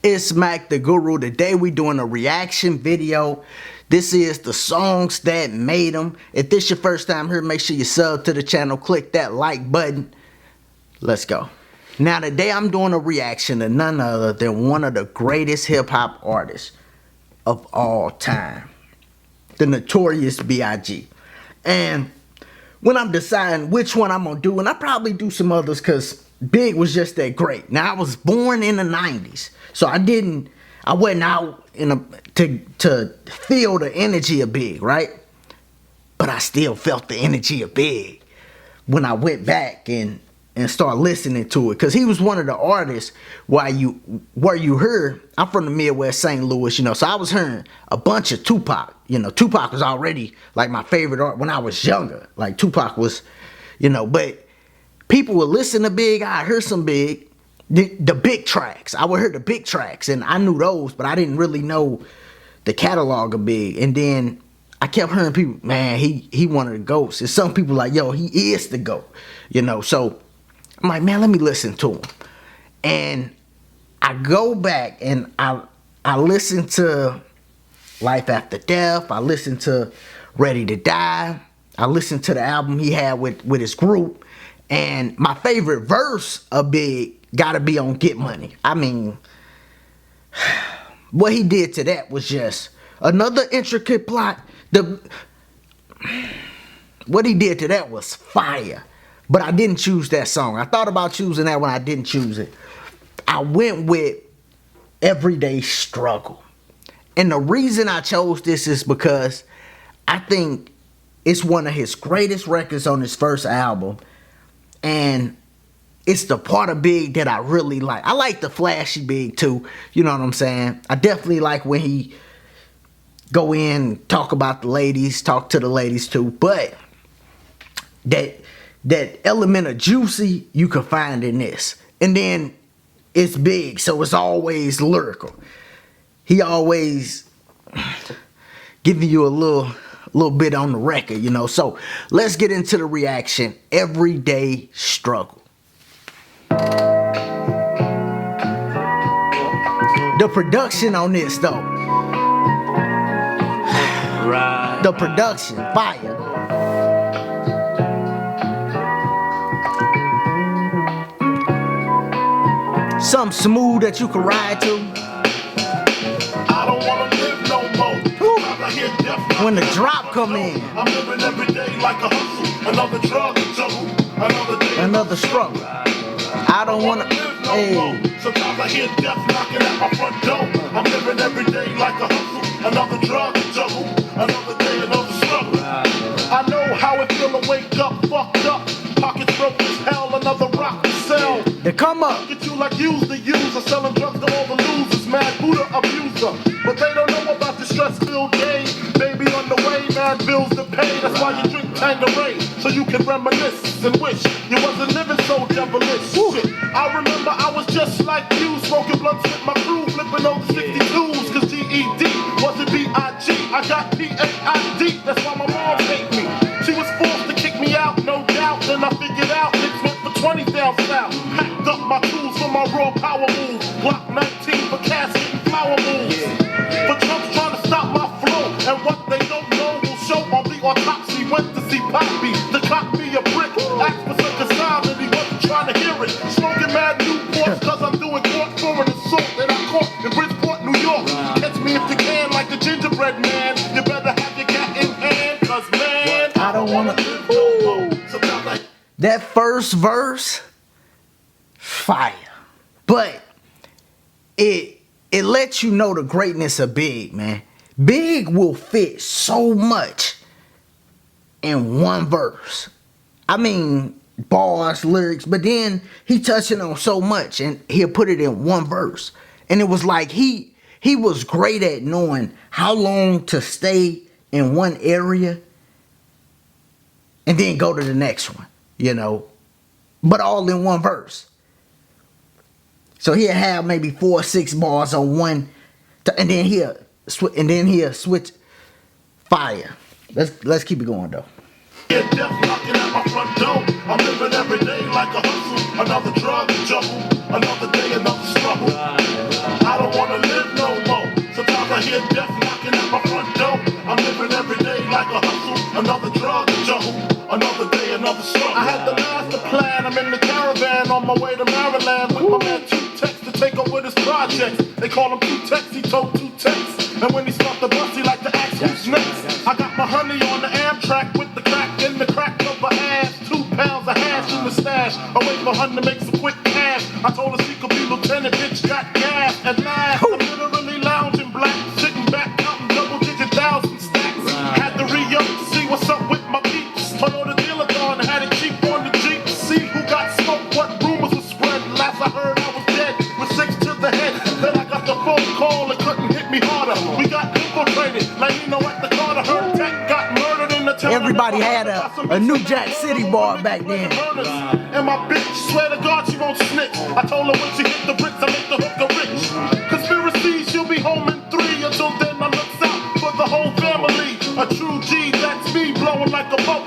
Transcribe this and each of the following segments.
It's Mac the Guru. Today we doing a reaction video. This is the songs that made them. If this your first time here, make sure you sub to the channel. Click that like button. Let's go. Now today I'm doing a reaction to none other than one of the greatest hip hop artists of all time. The Notorious B.I.G. And when I'm deciding which one I'm going to do, and I probably do some others because Big was just that great. Now I was born in the 90s. So I wasn't out to feel the energy of Big, right? But I still felt the energy of Big when I went back and started listening to it. Because he was one of the artists where you heard, I'm from the Midwest, St. Louis, so I was hearing a bunch of Tupac. Tupac was already like my favorite art when I was younger. Like Tupac was, but people would listen to Big. I heard some Big. The big tracks. I would hear the big tracks, and I knew those, but I didn't really know the catalog of Big. And then I kept hearing people, man, he one of the GOATs. And some people like, yo, he is the GOAT. So I'm like, man, let me listen to him. And I go back and I listen to Life After Death. I listen to Ready to Die. I listened to the album he had with his group. And my favorite verse of Big gotta be on Get Money. I mean, what he did to that was just another intricate plot. What he did to that was fire. But I didn't choose that song. I thought about choosing that one. I didn't choose it. I went with Everyday Struggle. And the reason I chose this is because I think it's one of his greatest records on his first album. And it's the part of Big that I really like. I like the flashy Big too. You know what I'm saying? I definitely like when he go in, talk about the ladies, talk to the ladies too. But that element of juicy you can find in this. And then it's Big, so it's always lyrical. He always giving you a little bit on the record, So let's get into the reaction. Everyday Struggle. The production on this though. Right. The production, fire. Something smooth that you can ride to. I don't wanna live no more. When the drop come in. I'm living every day like a hustle. Another drug jungle. Another struggle. I don't wanna live no more. Sometimes I hear death knocking at my front door. I'm living every day like a hustle. Another drug jungle. Another day, another struggle. I know how it feel to wake up fucked up. Pockets broke as hell. Another rock to sell. They come up. Get you like use the user. Selling drugs to all the losers. Mad Buddha abuser. But they don't know about the stress-filled day. Baby on the way, mad bills to pay. That's why you drink Tanqueray, so you can reminisce and wish you wasn't living so devilish. Shit. I remember I was just like you, smoking blunts with my crew, flipping over 62s, cause GED wasn't B.I.G. I got P.A.I.D. That's why my mom hate me. She was forced to kick me out, no doubt. Then I figured out niggas went for 20 down south. Packed up my tools for my raw power move. Glock 19 for casket and flower moves. For Trump's trying to stop my flow, and what they don't know will show on the autopsy. Went to see Poppy to cop me a brick. Asked for some consignment, he wasn't trying to hear it. Smoking mad Newports cause I'm doing court for an assault that I caught in Bridgeport, New York. Catch me if you can like the gingerbread man. You better have your cat in hand, cause man, I don't wanna live no more. Sometimes I... That first verse, fire. But it lets you know the greatness of Big, man. Big will fit so much in one verse. I mean, bars, lyrics, but then he touching on so much and he'll put it in one verse. And it was like he was great at knowing how long to stay in one area and then go to the next one, but all in one verse. So he'll have maybe 4 or 6 bars on one, and then he'll switch fire. Let's keep it going though. Death knocking at my front door. I'm living every day like a hustle. Another drug jungle. Another day, another struggle. I don't want my way to Maryland with my man Two Tex to take over this project. They call him Two Tex, he told Two Tex. And when he stopped the bus, he like to ask who's next. I got my honey on the Amtrak with the crack in the crack of her ass. 2 pounds of hash in the stash. I wait for honey to make some quick cash. I told her she could be lieutenant, bitch got gas. At last, I'm literally lounging black, sitting back, counting double-digit thousand stacks. Had to re-up to see what's up with my peeps. Toyota dealer gone, had it cheap on the Jeep. See who got smoked, what rumors were spread. Last I heard I was dead, with 6 to the head. Then I got the phone call, it couldn't hit me harder. We got infiltrated, like you know at the Carter. Heard Tech got murdered in the town. Everybody had a New Jack City bar back then. And my bitch, swear to God she won't snitch. I told her when she hit the bricks, I make the hooker rich. Conspiracy, she'll be home in 3. Until then I looks out for the whole family. A true G, that's me, blowing like a bubble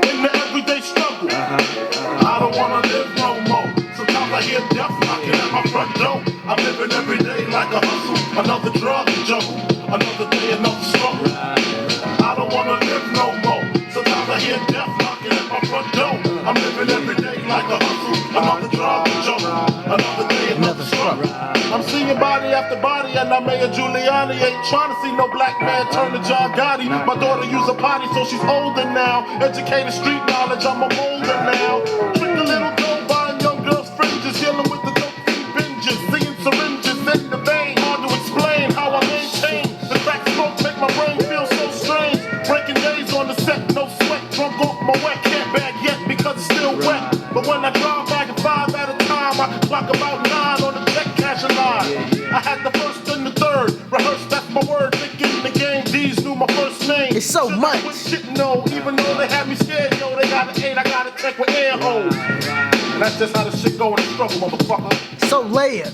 in the everyday struggle. I don't wanna live no more. Sometimes I hear death knocking at my front door. I'm living every day like a hustle. Another drug jungle. Another day, another struggle. I don't wanna live no more. Sometimes I hear death knocking at my front door. I'm living every day like a hustle. Another drug jungle. Another day, another struggle. I'm seeing body after body, and I Mayor Giuliani ain't trying to see no black man turn to John Gotti. My daughter use a potty, so she's older now. Educated street knowledge, I'm a molder now. Trick a little dough, buying young girls' fringes, dealing with the dope fiend binges, seeing syringes in the vein. Hard to explain how I maintain the crack smoke, make my brain feel so strange. Breaking days on the set, no sweat, drunk off my wet. Can't bag yet because it's still wet. But when I drive back at 5 at a time, I can clock about 9 on the check cashing line. I had the first and the third, rehearsed, that's my word. Thinking the game, D's knew my first name. It's so much. Shit, no, even though they had me scared, yo, they got an 8, I got a check with air holes. And that's just how the shit go in the struggle, motherfucker. So layered.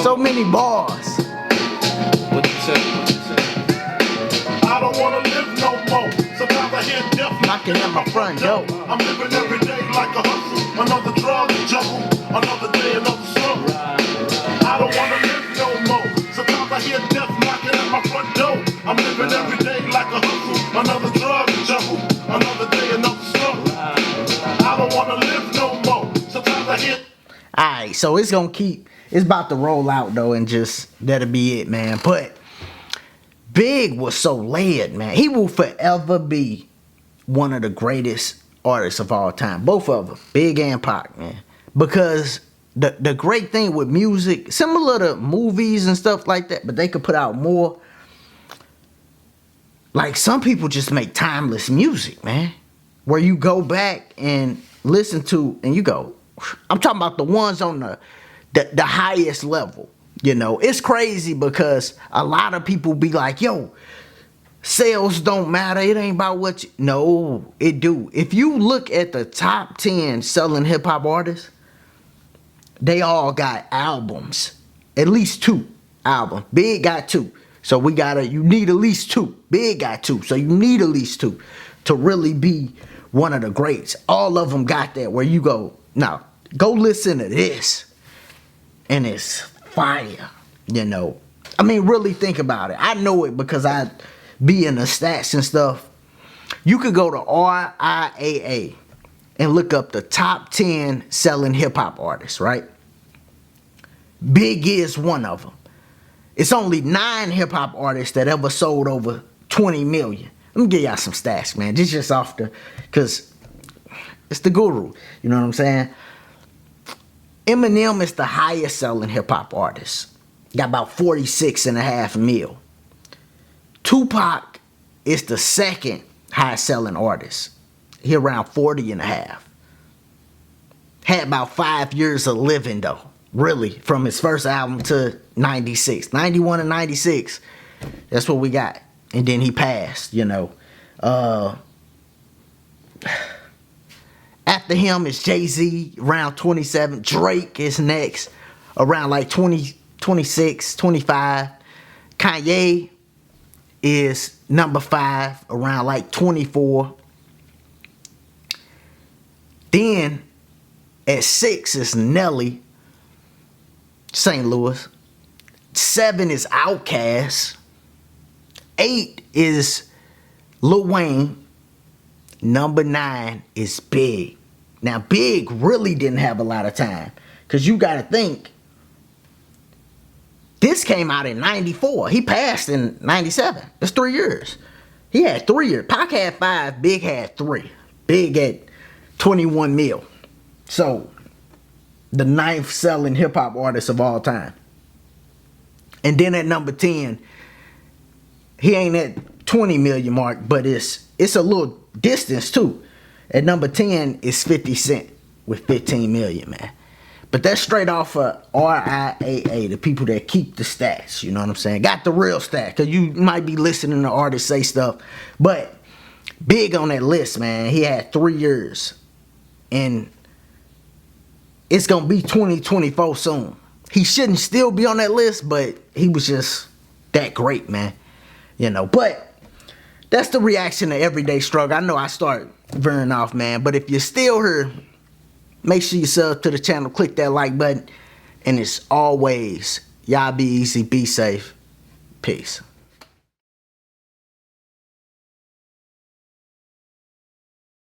So many bars. What you say? I don't wanna live no more. Sometimes I hear death Knocking at my front door. I'm living every day like a hustle. Another drug jungle. Another day, another struggle. I don't wanna live no more. Sometimes I hear death knocking at my front door. I'm living every day like a hustle. Another drug jungle. Another day, another struggle. I don't wanna live no more. Sometimes I hear. Alright, so it's about to roll out though, and just that'll be it, man. But Big was so layered, man. He will forever be one of the greatest artists of all time. Both of them, Big and Pac, man. Because the great thing with music, similar to movies and stuff like that, but they could put out more. Like, some people just make timeless music, man. Where you go back and listen to, and you go, I'm talking about the ones on the highest level. You know, it's crazy because a lot of people be like, yo, sales don't matter. It ain't about what you... No, it do. If you look at the top 10 selling hip-hop artists, they all got albums. At least 2 albums. Big got 2. So you need at least 2. Big got 2. So you need at least 2 to really be one of the greats. All of them got that where you go, no, go listen to this. And it's fire, you know. I mean, really think about it. I know it because I be in the stats and stuff. You could go to RIAA and look up the top 10 selling hip-hop artists, right? Big is one of them. It's only 9 hip-hop artists that ever sold over 20 million. Let me give y'all some stats, man. This just off because it's the guru. You know what I'm saying? Eminem is the highest selling hip-hop artist. Got about 46.5 mil. Tupac is the second highest selling artist. He around 40.5. Had about 5 years of living though. Really, from his first album to 96. 91 and 96. That's what we got. And then he passed, you know. After him is Jay-Z, around 27. Drake is next, around like 20, 26, 25. Kanye is number 5, around like 24. Then at 6 is Nelly, St. Louis. 7 is Outkast. 8 is Lil Wayne. Number 9 is Big. Now, Big really didn't have a lot of time. Because you got to think, this came out in 94. He passed in 97. That's 3 years. He had 3 years. Pac had 5, Big had 3. Big at 21 mil. So, the 9th selling hip-hop artist of all time. And then at number 10, he ain't at 20 million mark, but it's a little distance too. At number 10 is 50 Cent with 15 million, man. But that's straight off of RIAA, the people that keep the stats, you know what I'm saying? Got the real stats, because you might be listening to artists say stuff. But Big on that list, man. He had 3 years. And it's going to be 2024 soon. He shouldn't still be on that list, but he was just that great, man. You know, but that's the reaction to Everyday Struggle. I know I start veering off, man. But if you're still here, make sure you sub to the channel. Click that like button. And as always, y'all be easy, be safe. Peace.